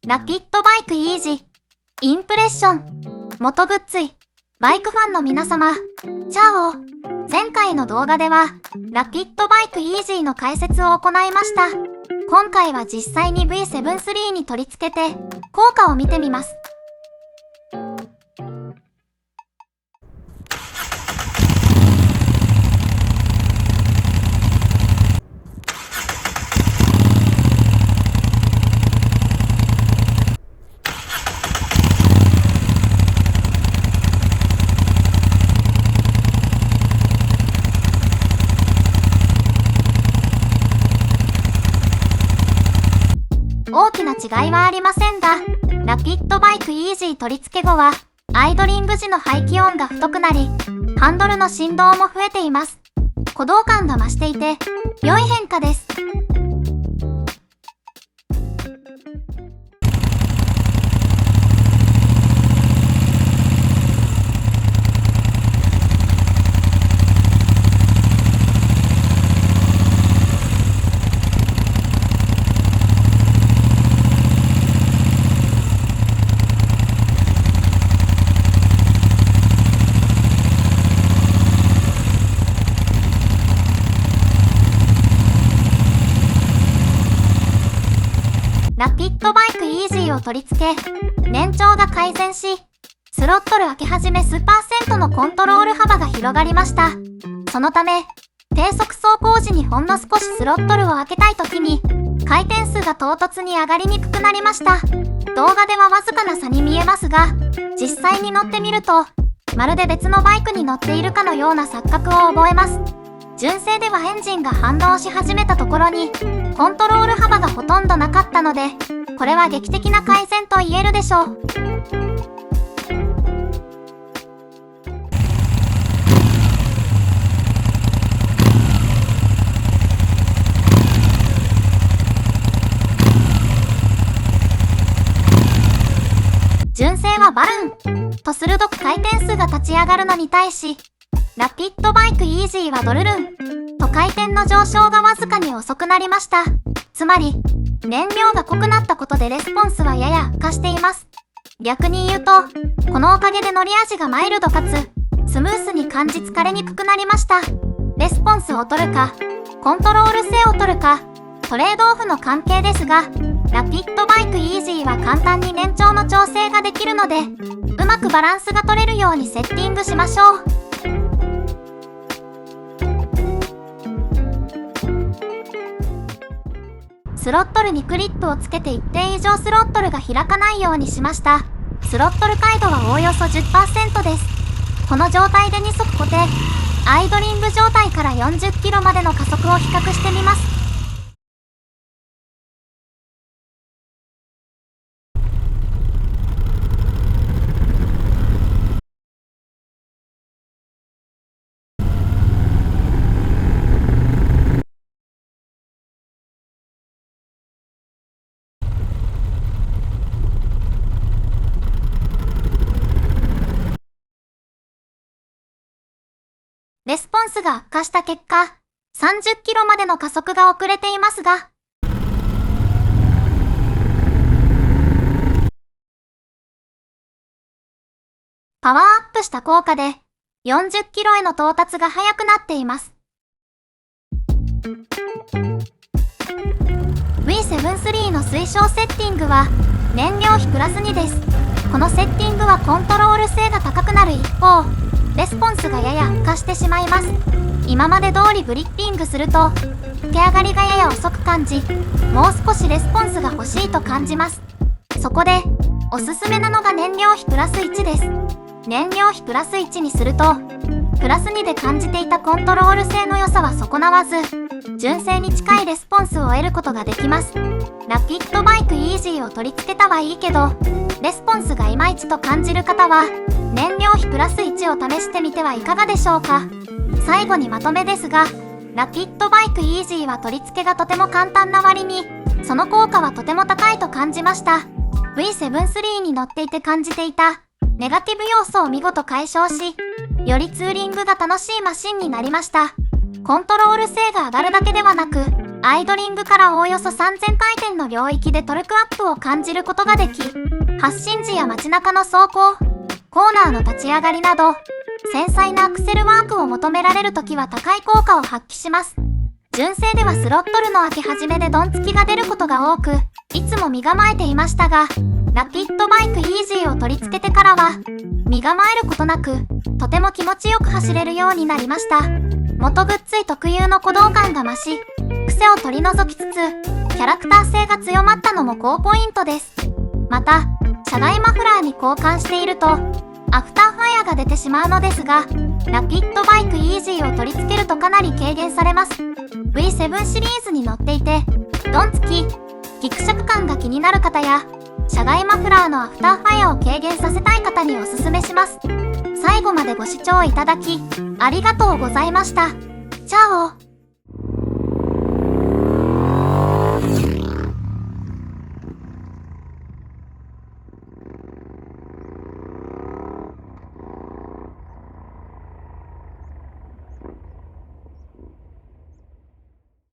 ラピッドバイクイージー、インプレッション、元グッズイ、バイクファンの皆様、チャオ。前回の動画では、ラピッドバイクイージーの解説を行いました。今回は実際に V7-3 に取り付けて、効果を見てみます。大きな違いはありませんが、ラピッドバイクイージー取り付け後は、アイドリング時の排気音が太くなり、ハンドルの振動も増えています。鼓動感が増していて、良い変化です。ラピッドバイクイージーを取り付け、燃長が改善し、スロットル開け始め数%のコントロール幅が広がりました。そのため、低速走行時にほんの少しスロットルを開けたい時に、回転数が唐突に上がりにくくなりました。動画ではわずかな差に見えますが、実際に乗ってみると、まるで別のバイクに乗っているかのような錯覚を覚えます。純正ではエンジンが反応し始めたところに、コントロール幅がほとんどなかったので、これは劇的な改善と言えるでしょう。純正はバルンと鋭く回転数が立ち上がるのに対し、ラピッドバイクイージーはドルルンと回転の上昇がわずかに遅くなりました。つまり、燃料が濃くなったことでレスポンスはやや悪化しています。逆に言うと、このおかげで乗り味がマイルドかつ、スムースに感じ疲れにくくなりました。レスポンスを取るか、コントロール性を取るか、トレードオフの関係ですが、ラピッドバイクイージーは簡単に燃長の調整ができるので、うまくバランスが取れるようにセッティングしましょう。スロットルにクリップをつけて一定以上スロットルが開かないようにしました。スロットル回路はおおよそ 10% です。この状態で2速固定、アイドリング状態から40キロまでの加速を比較してみます。レスポンスが悪化した結果、30キロまでの加速が遅れていますが、パワーアップした効果で40キロへの到達が速くなっています。V7-3 の推奨セッティングは燃料費プラス2です。このセッティングはコントロール性が高くなる一方、レスポンスがやや悪化してしまいます。今まで通りグリッピングすると、吹き上がりがやや遅く感じ、もう少しレスポンスが欲しいと感じます。そこで、おすすめなのが燃料費プラス1です。燃料費プラス1にすると、プラス2で感じていたコントロール性の良さは損なわず、純正に近いレスポンスを得ることができます。ラピッドバイクイージーを取り付けたはいいけど、レスポンスがいまいちと感じる方は、燃料費プラス1を試してみてはいかがでしょうか。最後にまとめですが、ラピッドバイクイージーは取り付けがとても簡単な割に、その効果はとても高いと感じました。V7-3 に乗っていて感じていたネガティブ要素を見事解消し、よりツーリングが楽しいマシンになりました。コントロール性が上がるだけではなく、アイドリングからおおよそ3000回転の領域でトルクアップを感じることができ、発進時や街中の走行、コーナーの立ち上がりなど、繊細なアクセルワークを求められるときは高い効果を発揮します。純正ではスロットルの開け始めでドンつきが出ることが多く、いつも身構えていましたが、ラピッドバイクイージーを取り付けてからは、身構えることなく、とても気持ちよく走れるようになりました。元グッズイ特有の鼓動感が増し、癖を取り除きつつ、キャラクター性が強まったのも高ポイントです。また、車外マフラーに交換していると、アフターファイアが出てしまうのですが、ラピッドバイクイージーを取り付けるとかなり軽減されます。V7 シリーズに乗っていて、ドンつき、ギクシャク感が気になる方や、車外マフラーのアフターファイアを軽減させたい方におすすめします。最後までご視聴いただき、ありがとうございました。チャオ。